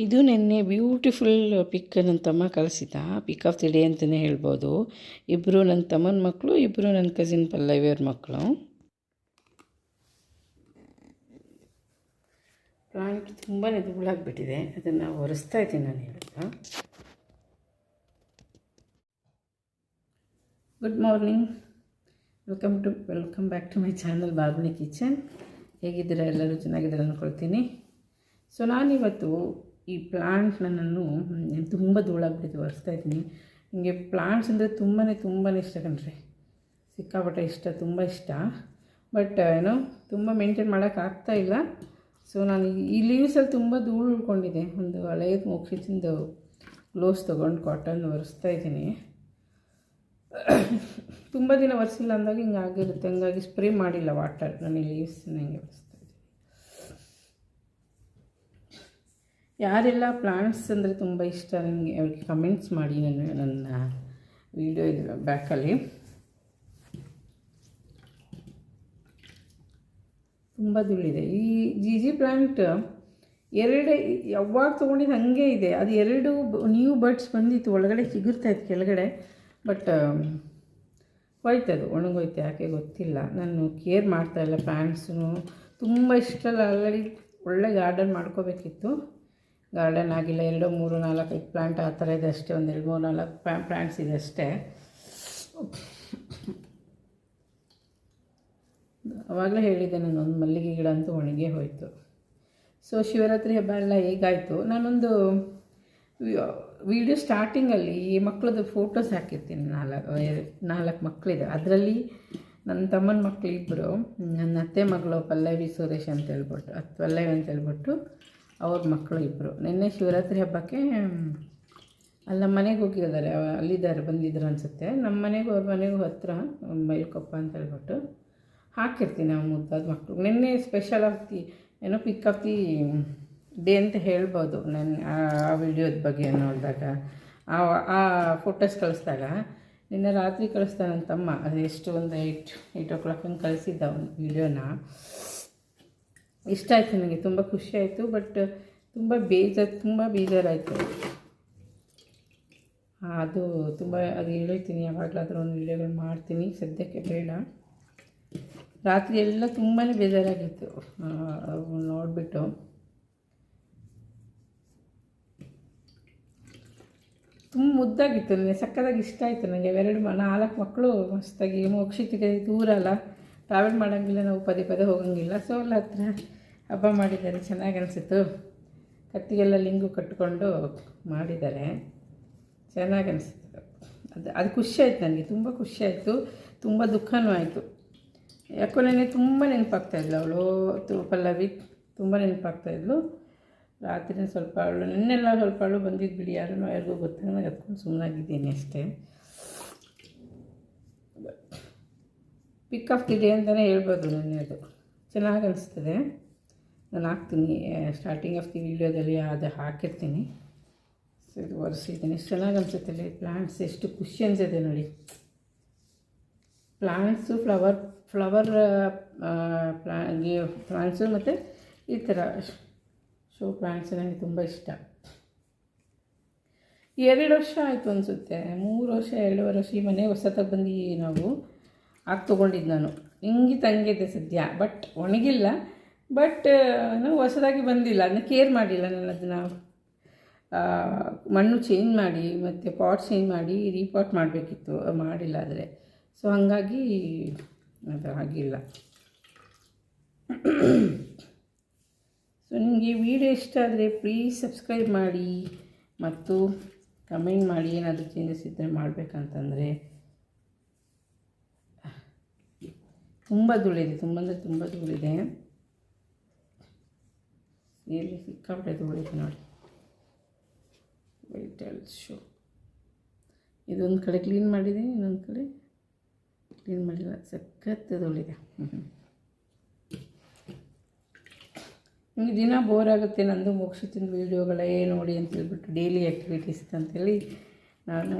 ಇದು ನೆನ್ನೆ ಬ್ಯೂಟಿಫುಲ್ ಪಿಕ್ ನನ್ನ ತಮ್ಮ ಕಳಿಸಿದ. ಪಿಕ್ ಆಫ್ ದಿ ಡೇ ಅಂತಲೇ ಹೇಳ್ಬೋದು. ಇಬ್ಬರು ನನ್ನ ತಮ್ಮನ ಮಕ್ಕಳು, ಇಬ್ಬರು ನನ್ನ ಕಸಿನ್ ಪಲ್ಲವಿಯವ್ರ ಮಕ್ಕಳು. ಪ್ಲಾಂಟ್ ತುಂಬಾ ಧೂಳಾಗ್ಬಿಟ್ಟಿದೆ, ಅದನ್ನು ಒರೆಸ್ತಾ ಇದ್ದೀನಿ ನಾನು ಇವಾಗ. Good morning, welcome back to my channel balcony kitchen. ಹೇಗಿದ್ದೀರಾ? ಎಲ್ಲರೂ ಚೆನ್ನಾಗಿದ್ದಾರೆ ಅಂದ್ಕೊಳ್ತೀನಿ. ಸೊ ನಾನಿವತ್ತು ಈ ಪ್ಲಾಂಟ್ನ ನಾನು ತುಂಬ ಧೂಳಾಗ್ಬಿಟ್ಟಿದ್ದು ಒರೆಸ್ತಾ ಇದ್ದೀನಿ. ನನಗೆ ಪ್ಲಾಂಟ್ಸ್ ಅಂದರೆ ತುಂಬಾ ಇಷ್ಟ ಕಣ್ರಿ, ಸಿಕ್ಕಾಪಟ್ಟೆ ಇಷ್ಟ, ತುಂಬ ಇಷ್ಟ. ಬಟ್ ತುಂಬ ಮೇಂಟೈನ್ ಮಾಡೋಕ್ಕಾಗ್ತಾಯಿಲ್ಲ. ಸೊ ನಾನು ಈ ಲೀವ್ಸಲ್ಲಿ ತುಂಬ ಧೂಳು ಉಳ್ಕೊಂಡಿದೆ. ಒಂದು ಹಳೆಯದು ಮೋಕ್ಷಿಂದು ಗ್ಲೋವ್ಸ್ ತೊಗೊಂಡು ಕಾಟನ್ ಒರೆಸ್ತಾ ಇದ್ದೀನಿ. ತುಂಬ ದಿನ ಒರೆಸಿಲ್ಲ ಅಂದಾಗ ಹಿಂಗೆ ಆಗಿರುತ್ತೆ, ಹಂಗಾಗಿ ಸ್ಪ್ರೇ ಮಾಡಿಲ್ಲ ವಾಟರ್. ನಾನು ಈ ಲೀವ್ಸ್ನ ಹಿಂಗೆ ಒರೆಸ್ತಾ ಇದ್ದೀನಿ. ಯಾರೆಲ್ಲ ಪ್ಲಾಂಟ್ಸ್ ಅಂದರೆ ತುಂಬ ಇಷ್ಟ ನನಗೆ ಅವ್ರಿಗೆ ಕಮೆಂಟ್ಸ್ ಮಾಡಿ. ನನ್ನ ವಿಡಿಯೋ ಇದೆ ಬ್ಯಾಕಲ್ಲಿ. ತುಂಬ ಧೂಳಿದೆ. ಈ ಜಿ ಪ್ಲಾಂಟ್ ಯಾವಾಗ ತೊಗೊಂಡಿದ್ದು ಹಾಗೆ ಇದೆ. ಅದು 2 ನ್ಯೂ ಬರ್ಡ್ಸ್ ಬಂದಿತ್ತು, ಒಳಗಡೆ ಚಿಗುರ್ತಾಯಿತ್ತು ಕೆಳಗಡೆ. ಬಟ್ ಹೋಯ್ತದು, ಒಣಗೋಯ್ತು, ಯಾಕೆ ಗೊತ್ತಿಲ್ಲ. ನಾನು ಕೇರ್ ಮಾಡ್ತಾಯಿಲ್ಲ. ಪ್ಲಾಂಟ್ಸು ತುಂಬ ಇಷ್ಟ. ಆಲ್ರೆಡಿ ಒಳ್ಳೆ ಗಾರ್ಡನ್ ಮಾಡ್ಕೋಬೇಕಿತ್ತು, ಗಾರ್ಡನ್ ಆಗಿಲ್ಲ. 2 3 4 5 ಪ್ಲಾಂಟ್ ಆ ಥರ ಇದೆ ಅಷ್ಟೇ. ಒಂದು 2 3 4 ಪ್ಲಾಂಟ್ಸ್ ಇದೆ ಅಷ್ಟೇ. ಆವಾಗಲೇ ಹೇಳಿದ್ದೆ ನಾನು, ಒಂದು ಮಲ್ಲಿಗೆ ಗಿಡ ಅಂತೂ ಒಣಗೇ ಹೋಯಿತು. ಸೊ ಶಿವರಾತ್ರಿ ಹಬ್ಬ ಎಲ್ಲ ಹೇಗಾಯಿತು, ನಾನೊಂದು ವಿಡಿಯೋ ಸ್ಟಾರ್ಟಿಂಗಲ್ಲಿ ಈ ಮಕ್ಕಳದ್ದು ಫೋಟೋಸ್ ಹಾಕಿರ್ತೀನಿ. 4 ಮಕ್ಕಳಿದೆ. ಅದರಲ್ಲಿ ನನ್ನ ತಮ್ಮನ ಮಕ್ಕಳು ಇಬ್ಬರು, ನನ್ನ ಅತ್ತೆ ಮಗಳು ಪಲ್ಲವಿ ಸುರೇಶ್ ಅಂತ ಹೇಳ್ಬಿಟ್ಟು ಅವ್ರ ಮಕ್ಕಳು ಇಬ್ಬರು. ನಿನ್ನೆ ಶಿವರಾತ್ರಿ ಹಬ್ಬಕ್ಕೆ ಅಲ್ಲಿ ನಮ್ಮ ಮನೆಗೆ ಹೋಗಿದ್ದಾರೆ, ಬಂದಿದ್ರು ಅನಿಸುತ್ತೆ. ನಮ್ಮ ಮನೆಗೂ ಅವ್ರ ಮನೆಗೂ ಹತ್ತಿರ, ಮೈಲ್ಕೊಪ್ಪ ಅಂತ ಹೇಳ್ಬಿಟ್ಟು ಹಾಕಿರ್ತೀನಿ. ಆ ಮುದ್ದಾದ ಮಕ್ಕಳು ನಿನ್ನೆ special of the pick of the day ಅಂತ ಹೇಳ್ಬೋದು. ನಾನು ಆ ವಿಡಿಯೋದ ಬಗ್ಗೆ ನೋಡಿದಾಗ, ಆ ಫೋಟೋಸ್ ಕಳಿಸ್ದಾಗ, ನಿನ್ನೆ ರಾತ್ರಿ ಕಳಿಸ್ದ ನನ್ನ ತಮ್ಮ. ಅದು ಎಷ್ಟು ಒಂದು 8 o'clock ಹಂಗೆ ಕಳಿಸಿದ್ದ ಒಂದು ವೀಡಿಯೋನ. ಇಷ್ಟ ಆಯಿತು ನನಗೆ, ತುಂಬ ಖುಷಿ ಆಯಿತು. ಬಟ್ ತುಂಬ ಬೇಜಾರಾಯಿತು. ಅದು ಹೇಳ್ತೀನಿ, ಯಾವಾಗಲಾದರೂ ಒಂದು ವೀಡಿಯೋಗಳು ಮಾಡ್ತೀನಿ, ಸದ್ಯಕ್ಕೆ ಬೇಡ. ರಾತ್ರಿ ಎಲ್ಲ ತುಂಬಾ ಬೇಜಾರಾಗಿತ್ತು ನೋಡಿಬಿಟ್ಟು. ತುಂಬ ಮುದ್ದಾಗಿತ್ತು, ನನಗೆ ಸಕ್ಕತ್ತಾಗಿ ಇಷ್ಟ ಆಯಿತು. ನನಗೆ 4 ಮಕ್ಕಳು ಮಸ್ತಾಗಿ. ಮೋಕ್ಷಿತಿಗೆ ದೂರ ಅಲ್ಲ, ಟ್ರಾವೆಲ್ ಮಾಡೋಂಗಿಲ್ಲ, ನಾವು ಪದೇ ಹೋಗೋಂಗಿಲ್ಲ. ಸೊ ಎಲ್ಲ ಹತ್ರ ಹಬ್ಬ ಮಾಡಿದ್ದಾರೆ, ಚೆನ್ನಾಗಿ ಅನಿಸಿತು. ಕತ್ತಿಗೆಲ್ಲ ಲಿಂಗು ಕಟ್ಕೊಂಡು ಮಾಡಿದ್ದಾರೆ, ಚೆನ್ನಾಗಿ ಅನಿಸ್ತು. ಅದು ಖುಷಿ ಆಯಿತು ನನಗೆ, ತುಂಬ ಖುಷಿ ಆಯಿತು. ತುಂಬ ದುಃಖನೂ ಆಯಿತು. ಯಾಕೋ ನನಗೆ ತುಂಬ ನೆನಪಾಗ್ತಾಯಿದ್ಲು ಅವಳು, ಪಲ್ಲವಿ ತುಂಬ ನೆನಪಾಗ್ತಾಯಿದ್ಲು. ರಾತ್ರಿ ಸ್ವಲ್ಪ ನಿನ್ನೆಲ್ಲ ಸ್ವಲ್ಪ ಬಂದಿದ್ದು ಬಿಡಿ, ಯಾರಿಗೂ ಗೊತ್ತಾಗ ನಾನು ಎತ್ಕೊಂಡು ಸುಮ್ಮನಾಗಿದ್ದೀನಿ ಅಷ್ಟೇ. ಪಿಕ್ ಆಫ್ ದಿ ಡೇ ಅಂತಲೇ ಹೇಳ್ಬೋದು. ಅದು ಚೆನ್ನಾಗಿ ಅನಿಸ್ತದೆ. ನಾನು ಹಾಕ್ತೀನಿ, ಸ್ಟಾರ್ಟಿಂಗ್ ಆಫ್ ದಿ ವಿಡಿಯೋದಲ್ಲಿ ಅದು ಹಾಕಿರ್ತೀನಿ. ಸೊ ಇದು ಒರೆಸಿದ್ದೀನಿ, ಎಷ್ಟು ಚೆನ್ನಾಗಿ ಅನಿಸುತ್ತೆ. ಪ್ಲಾಂಟ್ಸ್ ಎಷ್ಟು ಖುಷಿ ಅನಿಸುತ್ತೆ ನೋಡಿ. ಪ್ಲಾಂಟ್ಸು, ಫ್ಲವರ್ ಪ್ಲಾಂಟ್ಸು ಮತ್ತು ಈ ಥರ ಶೋ ಪ್ಲಾಂಟ್ಸ್ ನನಗೆ ತುಂಬ ಇಷ್ಟ. 2 ವರ್ಷ ಆಯಿತು ಅನಿಸುತ್ತೆ, 3 ವರ್ಷ 2.5 ವರ್ಷ ಈ ಮನೆ ಹೊಸತಾಗಿ ಬಂದು ನಾವು ತೊಗೊಂಡಿದ್ದು ನಾನು. ಹಿಂಗೆ ತಂಗಿದೆ ಸದ್ಯ, ಬಟ್ ಒಣಗಿಲ್ಲ. ಬಟ್ ನಾವು ಹೊಸದಾಗಿ ಬಂದಿಲ್ಲ, ಅದನ್ನ ಕೇರ್ ಮಾಡಿಲ್ಲ ನಾನು. ಅದನ್ನು ಮಣ್ಣು ಚೇಂಜ್ ಮಾಡಿ ಮತ್ತು ಪಾಟ್ ಚೇಂಜ್ ಮಾಡಿ ರೀಪಾಟ್ ಮಾಡಬೇಕಿತ್ತು, ಮಾಡಿಲ್ಲ. ಆದರೆ ಸೊ ಹಾಗಾಗಿ ಅದು ಆಗಿಲ್ಲ. ಸೊ ನಿಮಗೆ ವಿಡಿಯೋ ಇಷ್ಟ ಆದರೆ ಪ್ಲೀಸ್ ಸಬ್ಸ್ಕ್ರೈಬ್ ಮಾಡಿ ಮತ್ತು ಕಮೆಂಟ್ ಮಾಡಿ. ಏನಾದರೂ ಚೇಂಜಸ್ ಇದ್ದರೆ ಮಾಡಬೇಕಂತಂದರೆ. ತುಂಬ ಧೂಳಿದೆ, ತುಂಬ ಧೂಳಿದೆ. ಎಲ್ಲಿ ಸಿಕ್ಕಾಪಟ್ಟೆ ಧೂಳಿದೆ ನೋಡಿ. ಶೋ ಇದೊಂದು ಕಡೆ ಕ್ಲೀನ್ ಮಾಡಿದ್ದೀನಿ, ಇನ್ನೊಂದು ಕಡೆ ಕ್ಲೀನ್ ಮಾಡಿಲ್ಲ. ಸಖತ್ ಧೂಳಿದೆ. ನಿಮಗೆ ದಿನ ಬೋರ್ ಆಗುತ್ತೆ ನಂದು ಮೋಕ್ಷಿತಿನ ವೀಡಿಯೋಗಳೇ ನೋಡಿ ಅಂತ ಹೇಳ್ಬಿಟ್ಟು, ಡೈಲಿ ಆ್ಯಕ್ಟಿವಿಟೀಸ್ ಅಂತೇಳಿ ನಾನು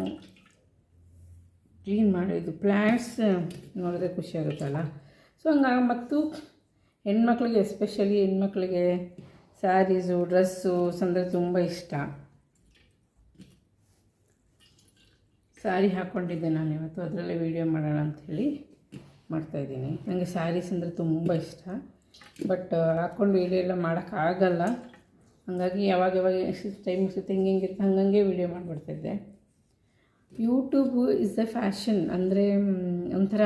ಕ್ಲೀನ್ ಮಾಡೋದು. ಪ್ಲ್ಯಾಂಟ್ಸ್ ನೋಡಿದ್ರೆ ಖುಷಿ ಆಗುತ್ತಲ್ಲ. ಸೊ ಹಂಗಾಗಿ ಮತ್ತು ಹೆಣ್ಮಕ್ಳಿಗೆ, ಎಸ್ಪೆಷಲಿ ಹೆಣ್ಮಕ್ಳಿಗೆ ಸ್ಯಾರೀಸು ಡ್ರೆಸ್ಸು ಅಂದರೆ ತುಂಬ ಇಷ್ಟ. ಸ್ಯಾರಿ ಹಾಕ್ಕೊಂಡಿದ್ದೆ ನಾನು ಇವತ್ತು, ಅದರಲ್ಲೇ ವೀಡಿಯೋ ಮಾಡೋಣ ಅಂಥೇಳಿ ಮಾಡ್ತಾಯಿದ್ದೀನಿ. ನನಗೆ ಸ್ಯಾರೀಸ್ ಅಂದರೆ ತುಂಬ ಇಷ್ಟ, ಬಟ್ ಹಾಕ್ಕೊಂಡು ವೀಡಿಯೋ ಎಲ್ಲ ಮಾಡೋಕ್ಕಾಗಲ್ಲ. ಹಾಗಾಗಿ ಯಾವಾಗ ಟೈಮ್ ಸಿಗುತ್ತೆ ಹಿಂಗಿರುತ್ತೆ ಹಂಗಂಗೆ ವೀಡಿಯೋ ಮಾಡಿಬಿಡ್ತಿದ್ದೆ. ಯೂಟ್ಯೂಬು ಇಸ್ ದ ಫ್ಯಾಷನ್ ಅಂದರೆ ಒಂಥರ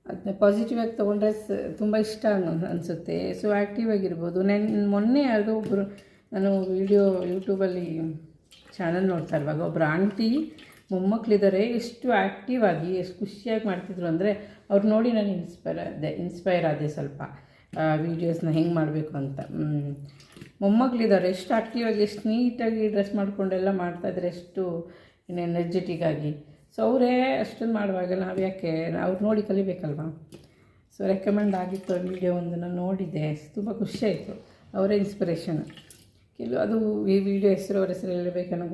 ಅದನ್ನ ಪಾಸಿಟಿವಾಗಿ ತೊಗೊಂಡ್ರೆ ತುಂಬ ಇಷ್ಟ ಅನಿಸುತ್ತೆ. ಸೊ ಆ್ಯಕ್ಟಿವ್ ಆಗಿರ್ಬೋದು. ಮೊನ್ನೆ ಯಾವುದೋ ಒಬ್ಬರು ನಾನು ವೀಡಿಯೋ ಯೂಟ್ಯೂಬಲ್ಲಿ ಚಾನಲ್ ನೋಡ್ತಾ ಇರುವಾಗ ಒಬ್ಬರು ಆಂಟಿ ಮೊಮ್ಮಕ್ಕಳಿದ್ದಾರೆ, ಎಷ್ಟು ಆ್ಯಕ್ಟಿವ್ ಆಗಿ ಎಷ್ಟು ಖುಷಿಯಾಗಿ ಮಾಡ್ತಿದ್ರು ಅಂದರೆ ಅವ್ರು ನೋಡಿ ನಾನು ಇನ್ಸ್ಪೈರ್ ಆದೆ ಸ್ವಲ್ಪ ವೀಡಿಯೋಸ್ನ ಹೆಂಗೆ ಮಾಡಬೇಕು ಅಂತ. ಮೊಮ್ಮಕ್ಕಳಿದ್ದಾರೆ, ಎಷ್ಟು ಆ್ಯಕ್ಟಿವ್ ಆಗಿ ಎಷ್ಟು ನೀಟಾಗಿ ಡ್ರೆಸ್ ಮಾಡ್ಕೊಂಡೆಲ್ಲ ಮಾಡ್ತಾಯಿದ್ರೆ, ಎಷ್ಟು ಎನರ್ಜೆಟಿಕ್ ಆಗಿ. ಸೊ ಅವರೇ ಅಷ್ಟೊಂದು ಮಾಡುವಾಗ ನಾವು ಯಾಕೆ ಅವ್ರು ನೋಡಿ ಕಲಿಬೇಕಲ್ವ. ಸೊ ರೆಕಮೆಂಡ್ ಆಗಿತ್ತು ವೀಡಿಯೋ ಒಂದು ನಾನು ನೋಡಿದ್ದೆ, ತುಂಬ ಖುಷಿಯಾಯಿತು. ಅವರೇ ಇನ್ಸ್ಪಿರೇಷನ್. ಅದು ಈ ವಿಡಿಯೋ ಹೆಸರು ಅವ್ರ ಹೆಸರು ಹೇಳಬೇಕನ್ನೋ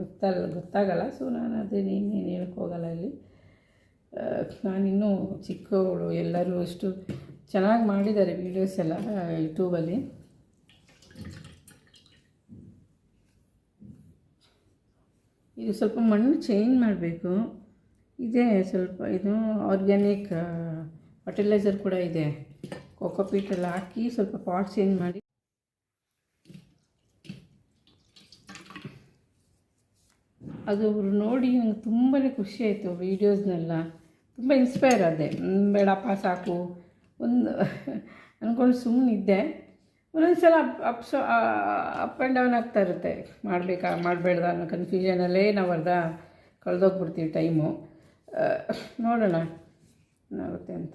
ಗೊತ್ತಾಗಲ್ಲ. ಸೊ ನಾನು ಇನ್ನೇನು ಹೇಳಕ್ಕೆ ಹೋಗಲ್ಲ ಇಲ್ಲಿ. ನಾನಿನ್ನೂ ಚಿಕ್ಕವಳು, ಎಲ್ಲರೂ ಎಷ್ಟು ಚೆನ್ನಾಗಿ ಮಾಡಿದ್ದಾರೆ ವೀಡಿಯೋಸ್ ಎಲ್ಲ ಯೂಟ್ಯೂಬಲ್ಲಿ. ಇದು ಸ್ವಲ್ಪ ಮಣ್ಣು ಚೇಂಜ್ ಮಾಡಬೇಕು. ಇದೆ ಸ್ವಲ್ಪ ಇದು ಆರ್ಗ್ಯಾನಿಕ್ ಫರ್ಟಿಲೈಸರ್ ಕೂಡ ಇದೆ, ಕೋಕೋಪೀಟೆಲ್ಲ ಹಾಕಿ ಸ್ವಲ್ಪ ಪಾಟ್ ಚೇಂಜ್ ಮಾಡಿ. ಅದು ನೋಡಿ ನಂಗೆ ತುಂಬಾ ಖುಷಿ ಆಯಿತು. ವೀಡಿಯೋಸ್ನೆಲ್ಲ ತುಂಬ ಇನ್ಸ್ಪೈರ್ ಆದೆ. ಬೇಡಪ್ಪ ಸಾಕು ಒಂದು ಅಂದ್ಕೊಂಡು ಸುಮ್ಮನಿದ್ದೆ. ಒಂದೊಂದು ಸಲ ಅಪ್ ಆ್ಯಂಡ್ ಡೌನ್ ಆಗ್ತಾ ಇರುತ್ತೆ, ಮಾಡಬೇಡ್ದ ಅನ್ನೋ ಕನ್ಫ್ಯೂಷನಲ್ಲೇ ನಾವು ಕಳೆದೋಗ್ಬಿಡ್ತೀವಿ ಟೈಮು. ನೋಡೋಣ ಏನಾಗುತ್ತೆ ಅಂತ.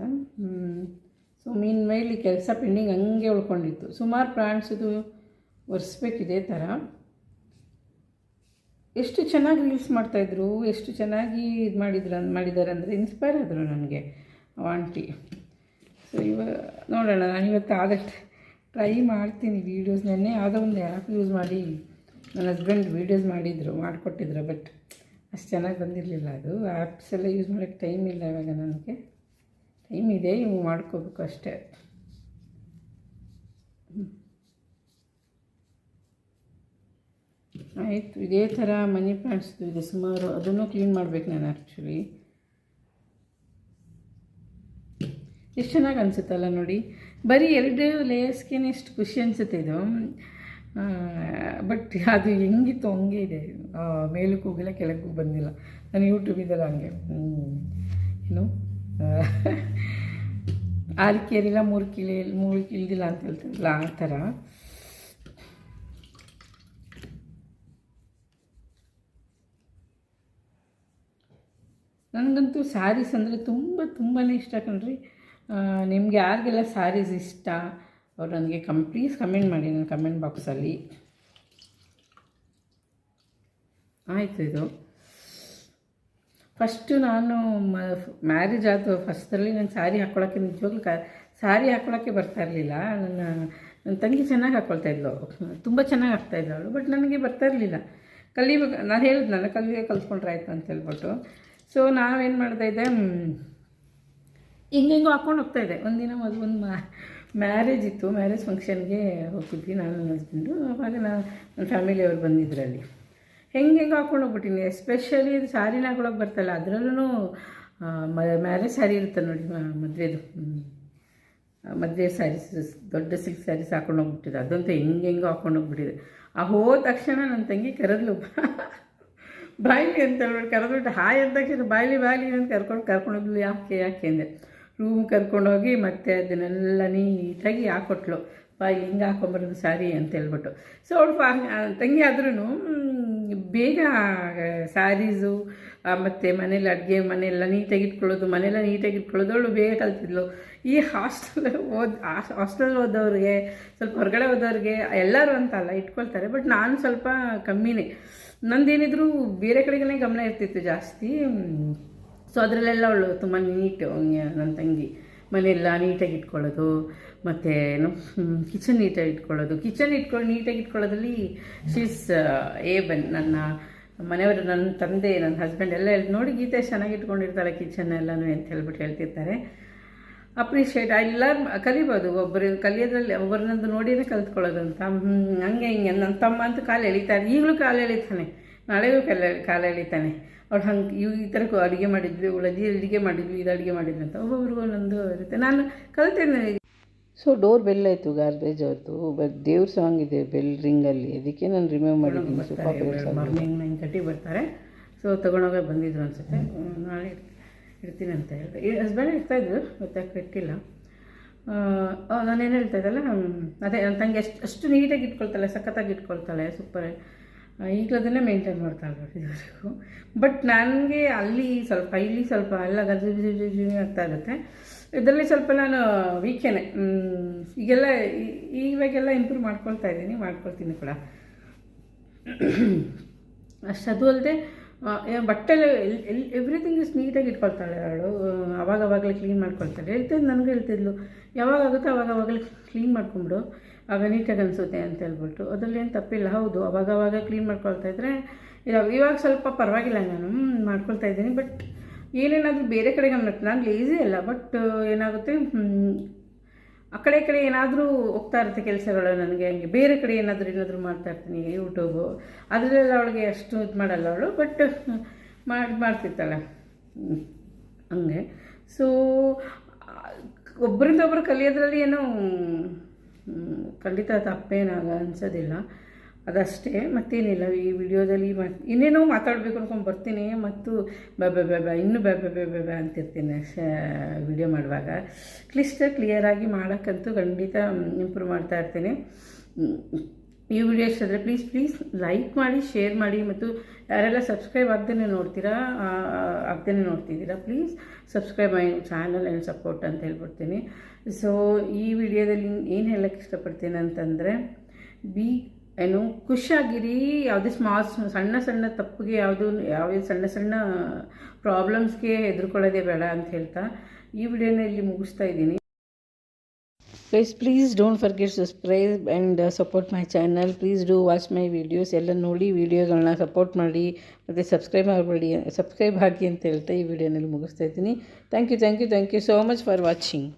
ಸೊ ಮೀನ್ ಮೇಲಿ ಕೆಲಸ ಪೆಂಡಿಂಗ್ ಹಂಗೆ ಉಳ್ಕೊಂಡಿತ್ತು. ಸುಮಾರು ಪ್ಲಾಂಟ್ಸಿದು ಒರೆಸ್ಬೇಕಿದೆ ಥರ. ಎಷ್ಟು ಚೆನ್ನಾಗಿ ರೀಲ್ಸ್ ಮಾಡ್ತಾಯಿದ್ರು, ಎಷ್ಟು ಚೆನ್ನಾಗಿ ಇದು ಮಾಡಿದ್ದಾರೆ ಅಂದರೆ ಇನ್ಸ್ಪೈರ್ ಆದರು ನನಗೆ ಆಂಟಿ. ಸೊ ನೋಡೋಣ, ನಾನು ಇವತ್ತು ಆದಷ್ಟು ಟ್ರೈ ಮಾಡ್ತೀನಿ ವೀಡಿಯೋಸ್. ನೆನ್ನೆ ಯಾವುದೋ ಒಂದು ಆ್ಯಪ್ ಯೂಸ್ ಮಾಡಿ ನನ್ನ ಹಸ್ಬೆಂಡ್ ವೀಡಿಯೋಸ್ ಮಾಡಿಕೊಟ್ಟಿದ್ರು, ಬಟ್ ಅಷ್ಟು ಚೆನ್ನಾಗಿ ಬಂದಿರಲಿಲ್ಲ. ಅದು ಆ್ಯಪ್ಸ್ ಎಲ್ಲ ಯೂಸ್ ಮಾಡೋಕ್ಕೆ ಟೈಮ್ ಇಲ್ಲ ಇವಾಗ ನನಗೆ. ಟೈಮ್ ಇದೆ, ಇವು ಮಾಡ್ಕೋಬೇಕು ಅಷ್ಟೇ. ಆಯಿತು. ಇದೇ ಥರ ಮನಿ ಪ್ಲಾಂಟ್ಸ್ದು ಇದೆ ಸುಮಾರು, ಅದನ್ನು ಕ್ಲೀನ್ ಮಾಡಬೇಕು ನಾನು ಆ್ಯಕ್ಚುಲಿ. ಎಷ್ಟು ಚೆನ್ನಾಗಿ ಅನಿಸುತ್ತಲ್ಲ ನೋಡಿ. ಬರೀ 2 ಲೇಯರ್ಸ್ಗೆ ಎಷ್ಟು ಖುಷಿ ಅನಿಸುತ್ತೆ ಇದು. ಬಟ್ ಅದು ಹೆಂಗಿತ್ತು ಹಂಗೆ ಇದೆ, ಮೇಲಕ್ಕೆ ಹೋಗಿಲ್ಲ ಕೆಳಗೂ ಬಂದಿಲ್ಲ. ನಾನು ಯೂಟ್ಯೂಬಿದ್ದಲ್ಲ ಹಂಗೆ ಏನು 6 ಕೇರಿಲ್ಲ 3 ಕೀಳ್ದಿಲ್ಲ ಅಂತ ಹೇಳ್ತಿದ್ರಲ್ಲ ಆ ಥರ. ನನಗಂತೂ ಸ್ಯಾರೀಸ್ ಅಂದರೆ ತುಂಬಾ ಇಷ್ಟ ಕಣ್ರಿ. ನಿಮಗೆ ಯಾರಿಗೆಲ್ಲ ಸ್ಯಾರೀಸ್ ಇಷ್ಟ ಅವ್ರು ನನಗೆ ಪ್ಲೀಸ್ ಕಮೆಂಟ್ ಮಾಡಿ ನನ್ನ ಕಮೆಂಟ್ ಬಾಕ್ಸಲ್ಲಿ. ಆಯಿತು. ಇದು ಫಸ್ಟು ನಾನು ಮ್ಯಾರೇಜ್ ಆದ ಫಸ್ಟಲ್ಲಿ ನಾನು ಸ್ಯಾರಿ ಹಾಕ್ಕೊಳ್ಳೋಕ್ಕೆ ನಿಜವಾಗ್ಲೂ ಸ್ಯಾರಿ ಹಾಕ್ಕೊಳ್ಳೋಕ್ಕೆ ಬರ್ತಾ ಇರಲಿಲ್ಲ. ನನ್ನ ತಂಗಿ ಚೆನ್ನಾಗಿ ಹಾಕ್ಕೊಳ್ತಾಯಿದ್ಲು, ತುಂಬ ಚೆನ್ನಾಗಿ ಹಾಕ್ತಾಯಿದ್ಲು ಅವಳು. ಬಟ್ ನನಗೆ ಬರ್ತಾ ಇರಲಿಲ್ಲ. ಕಲಿಬೇಕು, ನಾನು ಹೇಳಿದ್ನಲ್ಲ ಕಲ್ತ್ಕೊಂಡ್ರೆ ಆಯಿತು ಅಂತ ಹೇಳ್ಬಿಟ್ಟು. ಸೊ ನಾವೇನು ಮಾಡ್ತಾಯಿದ್ದೆ, ಹಿಂಗೆಂಗೋ ಹಾಕ್ಕೊಂಡು ಹೋಗ್ತಾಯಿದ್ದೆ. ಒಂದಿನ ಒಂದು ಮ್ಯಾರೇಜ್ ಇತ್ತು, ಮ್ಯಾರೇಜ್ ಫಂಕ್ಷನ್ಗೆ ಹೋಗಿದ್ವಿ ನಾನು ನನ್ನ ಹಸ್ಬೆಂಡು. ಆವಾಗ ನನ್ನ ಫ್ಯಾಮಿಲಿಯವ್ರು ಬಂದಿದ್ದರಲ್ಲಿ ಹೆಂಗೆಂಗೋ ಹಾಕ್ಕೊಂಡು ಹೋಗ್ಬಿಟ್ಟಿನಿ. ಎಸ್ಪೆಷಲಿ ಇದು ಸ್ಯಾರಿನ ಹಾಕೊಳ್ಳೋಕೆ ಬರ್ತಲ್ಲ, ಅದರಲ್ಲೂ ಮ್ಯಾರೇಜ್ ಸ್ಯಾರಿ ಇರುತ್ತೆ ನೋಡಿ, ಮದುವೆ ಸ್ಯಾರೀಸ್, ದೊಡ್ಡ ಸಿಲ್ಕ್ ಸ್ಯಾರೀಸ್ ಹಾಕ್ಕೊಂಡು ಹೋಗ್ಬಿಟ್ಟಿದೆ. ಅದಂತೂ ಹೆಂಗೆಂಗೋ ಹಾಕ್ಕೊಂಡು ಹೋಗ್ಬಿಟ್ಟಿದೆ. ಹೋದ ತಕ್ಷಣ ನನ್ನ ತಂಗಿ ಕರೆದ್ಲು, ಬಾಯ್ಲಿ ಅಂತ ಹೇಳ್ಬಿಟ್ಟು ಕರೆದ್ಬಿಟ್ಟು ಹಾಯ್ ಅಂದ ತಕ್ಷಣ ಬಾಯ್ಲಿ ಅಂತ ಕರ್ಕೊಂಡೋಗ್ಲು. ಯಾಕೆ ಅಂದೆ. ರೂಮ್ ಕರ್ಕೊಂಡೋಗಿ ಮತ್ತೆ ಅದನ್ನೆಲ್ಲ ನೀಟಾಗಿ ಹಾಕ್ಕೊಟ್ಲು. ಬಾಯ್ಲಿ ಹಿಂಗೆ ಹಾಕೊಂಬರೋದು ಸ್ಯಾರಿ ಅಂತ ಹೇಳ್ಬಿಟ್ಟು. ಸೊ ಅವಳು ತಂಗಿ ಆದ್ರೂ ಬೇಗ ಸ್ಯಾರೀಸು ಮತ್ತು ಮನೇಲಿ ಅಡುಗೆ ಮನೆಯೆಲ್ಲ ನೀಟಾಗಿ ಇಟ್ಕೊಳ್ಳೋದು, ಮನೆಯೆಲ್ಲ ನೀಟಾಗಿ ಇಟ್ಕೊಳ್ಳೋದು ಅವಳು ಬೇಗ ಕಲ್ತಿದ್ಲು. ಈ ಹಾಸ್ಟೆಲ್ ಓದೋರಿಗೆ, ಸ್ವಲ್ಪ ಹೊರಗಡೆ ಓದೋರಿಗೆ ಎಲ್ಲರೂ ಅಂತಲ್ಲ ಇಟ್ಕೊಳ್ತಾರೆ, ಬಟ್ ನಾನು ಸ್ವಲ್ಪ ಕಮ್ಮಿನೇ. ನಂದೇನಿದ್ರು ಬೇರೆ ಕಡೆಗೇ ಗಮನ ಇರ್ತಿತ್ತು ಜಾಸ್ತಿ. ಸೊ ಅದರಲ್ಲೆಲ್ಲ ಅವಳು ತುಂಬ ನೀಟು. ನನ್ನ ತಂಗಿ ಮನೆಯೆಲ್ಲ ನೀಟಾಗಿ ಇಟ್ಕೊಳ್ಳೋದು, ಮತ್ತು ಏನು ಕಿಚನ್ ನೀಟಾಗಿ ಇಟ್ಕೊಳ್ಳೋದು. ನೀಟಾಗಿ ಇಟ್ಕೊಳ್ಳೋದ್ರಲ್ಲಿ ಶೀಸ್ ಏಬನ್. ನನ್ನ ಮನೆಯವರು, ನನ್ನ ತಂದೆ, ನನ್ನ ಹಸ್ಬೆಂಡ್ ಎಲ್ಲ ನೋಡಿ ಗೀತೆ ಚೆನ್ನಾಗಿ ಇಟ್ಕೊಂಡಿರ್ತಾರೆ ಕಿಚನ್ ಎಲ್ಲನೂ ಅಂತ ಹೇಳ್ಬಿಟ್ಟು ಹೇಳ್ತಿರ್ತಾರೆ. ಅಪ್ರಿಷಿಯೇಟ್ ಎಲ್ಲರೂ ಕಲಿಬೋದು, ಕಲಿಯೋದ್ರಲ್ಲಿ ಒಬ್ಬರನ್ನೊಂದು ನೋಡಿನೇ ಕಲ್ತ್ಕೊಳ್ಳೋದು ಅಂತ. ಹಂಗೆ ಹಿಂಗೆ ನನ್ನ ತಮ್ಮ ಅಂತೂ ಕಾಲು ಎಳಿತಾರೆ, ಈಗಲೂ ಕಾಲು ಎಳಿತಾನೆ, ನಾಳೆಗೂ ಕಾಲು ಎಳಿತಾನೆ. ಅವ್ಳು ಹಂಗೆ ಈ ಥರ ಅಡುಗೆ ಮಾಡಿದ್ವಿ, ಅಡುಗೆ ಮಾಡಿದ್ವಿ, ಇದು ಅಡುಗೆ ಮಾಡಿದ್ವಿ ಅಂತ ಒಬ್ಬೊಬ್ರಿಗೂ ಒಂದೊಂದು ಇರುತ್ತೆ. ನಾನು ಕಲ್ತೇನೆ. ಸೊ ಡೋರ್ ಬೆಲ್ ಆಯಿತು ಗಾರ್ಬೇಜ್ ಅವ್ರದ್ದು, ಬಟ್ ದೇವ್ರ ಸಾಂಗ್ ಇದೆ ಬೆಲ್ ರಿಂಗಲ್ಲಿ, ಅದಕ್ಕೆ ನಾನು ರಿಮೂವ್ ಮಾಡಿದ್ದೀನಿ. ಮಾರ್ನಿಂಗ್ 9:30 ಬರ್ತಾರೆ. ಸೊ ತೊಗೊಂಡೋಗೇ ಬಂದಿದ್ರು ಅನಿಸುತ್ತೆ. ನಾಳೆ ಇಡ್ತೀನಿ ಅಂತ ಹೇಳಿದೆ. ಹಸ್ಬೆಂಡ್ ಇರ್ತಾಯಿದ್ರು, ಗೊತ್ತಾಗ್ತಾ ಇಟ್ಟಿಲ್ಲ. ನಾನೇನು ಹೇಳ್ತಾ ಇದ್ದಲ್ಲ, ಅದೇ ನನ್ನ ತಂಗಿ ಅಷ್ಟು ನೀಟಾಗಿ ಇಟ್ಕೊಳ್ತಾಳೆ, ಸಖತ್ತಾಗಿ ಇಟ್ಕೊಳ್ತಾಳೆ, ಸೂಪರ್. ಈಗಲೂ ಅದನ್ನೇ ಮೇಂಟೈನ್ ಮಾಡ್ತಾಳೆ ಇದುವರೆಗೂ. ಬಟ್ ನನಗೆ ಇಲ್ಲಿ ಸ್ವಲ್ಪ ಎಲ್ಲ ಗಜಿ ಆಗ್ತಾ ಇರುತ್ತೆ. ಇದರಲ್ಲಿ ಸ್ವಲ್ಪ ನಾನು ವೀಕೇನೆ. ಇವಾಗೆಲ್ಲ ಇಂಪ್ರೂವ್ ಮಾಡ್ಕೊಳ್ತೀನಿ ಕೂಡ. ಅಷ್ಟು ಅದು ಅಲ್ಲದೆ ಬಟ್ಟೆಲ್ಲ ಎವ್ರಿಥಿಂಗ್ ಇಸ್ ನೀಟಾಗಿ ಇಟ್ಕೊಳ್ತಾಳೆ ಅವಳು. ಅವಾಗವಾಗಲೇ ಕ್ಲೀನ್ ಮಾಡ್ಕೊಳ್ತಾಳೆ. ನನಗೆ ಹೇಳ್ತಿದ್ಲು, ಯಾವಾಗಾಗುತ್ತೋ ಅವಾಗವಾಗಲೇ ಕ್ಲೀನ್ ಮಾಡ್ಕೊಂಬಿಡು, ಆಗ ನೀಟಾಗಿ ಅನಿಸುತ್ತೆ ಅಂತ ಹೇಳ್ಬಿಟ್ಟು. ಅದರಲ್ಲಿ ಏನು ತಪ್ಪಿಲ್ಲ. ಹೌದು, ಅವಾಗವಾಗ ಕ್ಲೀನ್ ಮಾಡ್ಕೊಳ್ತಾಯಿದ್ರೆ ಇವಾಗ ಸ್ವಲ್ಪ ಪರವಾಗಿಲ್ಲ, ನಾನು ಮಾಡ್ಕೊಳ್ತಾ ಇದ್ದೀನಿ. ಬಟ್ ಏನೇನಾದರೂ ಬೇರೆ ಕಡೆ ನಾನು ಲೇಝಿ ಅಲ್ಲ, ಬಟ್ ಏನಾಗುತ್ತೆ, ಆ ಕಡೆ ಏನಾದರೂ ಹೋಗ್ತಾ ಇರುತ್ತೆ ಕೆಲಸಗಳು ನನಗೆ. ಹಂಗೆ ಬೇರೆ ಕಡೆ ಏನಾದರೂ ಮಾಡ್ತಾಯಿರ್ತೀನಿ, ಯೂಟ್ಯೂಬು ಅದರಲ್ಲೆಲ್ಲ ಅವಳಿಗೆ ಅಷ್ಟು ಇದು ಮಾಡಲ್ಲ ಅವಳು, ಬಟ್ ಮಾಡ್ತಿರ್ತಾಳೆ ಹಂಗೆ. ಸೊ ಒಬ್ಬರಿಂದ ಒಬ್ಬರು ಕಲಿಯೋದ್ರಲ್ಲಿ ಏನೋ ಖಂಡಿತ ತಪ್ಪೇನಾಗ ಅನಿಸೋದಿಲ್ಲ, ಅದಷ್ಟೇ, ಮತ್ತೇನಿಲ್ಲ. ಈ ವಿಡಿಯೋದಲ್ಲಿ ಇನ್ನೇನೋ ಮಾತಾಡಬೇಕು ಅಂದ್ಕೊಂಡು ಬರ್ತೀನಿ, ಮತ್ತು ಇನ್ನೂ ಅಂತಿರ್ತೀನಿ ವಿಡಿಯೋ ಮಾಡುವಾಗ. ಕ್ಲಿಯರಾಗಿ ಮಾಡೋಕ್ಕಂತೂ ಖಂಡಿತ ಇಂಪ್ರೂವ್ ಮಾಡ್ತಾ ಇರ್ತೀನಿ. ಈ ವಿಡಿಯೋ ಇಷ್ಟ ಆದರೆ ಪ್ಲೀಸ್ ಲೈಕ್ ಮಾಡಿ, ಶೇರ್ ಮಾಡಿ, ಮತ್ತು ಯಾರೆಲ್ಲ ಸಬ್ಸ್ಕ್ರೈಬ್ ಆಗ್ದೇ ನೋಡ್ತಿದ್ದೀರಾ please subscribe my channel and support ಅಂತ ಹೇಳ್ಬಿಡ್ತೀನಿ. ಸೊ ಈ ವಿಡಿಯೋದಲ್ಲಿ ಏನು ಹೇಳೋಕ್ಕೆ ಇಷ್ಟಪಡ್ತೀನಿ ಅಂತಂದರೆ, ಖುಷಿಯಾಗಿರಿ. ಯಾವುದೇ ಸಣ್ಣ ತಪ್ಪಿಗೆ ಯಾವುದೇ ಸಣ್ಣ ಪ್ರಾಬ್ಲಮ್ಸ್ಗೆ ಹೆದರ್ಕೊಳ್ಳೋದೇ ಬೇಡ ಅಂತ ಹೇಳ್ತಾ ಈ ವಿಡಿಯೋನ ಇಲ್ಲಿ ಮುಗಿಸ್ತಾ ಇದ್ದೀನಿ. Please don't forget subscribe and support my channel. Please do watch my videos. ಎಲ್ಲ ನೋಡಿ ವೀಡಿಯೋಗಳನ್ನ ಸಪೋರ್ಟ್ ಮಾಡಿ, ಮತ್ತು ಸಬ್ಸ್ಕ್ರೈಬ್ ಆಗಿ ಅಂತ ಹೇಳ್ತಾ ಈ ವಿಡಿಯೋನಲ್ಲಿ ಮುಗಿಸ್ತಾ ಇದ್ದೀನಿ. Thank you so much for watching.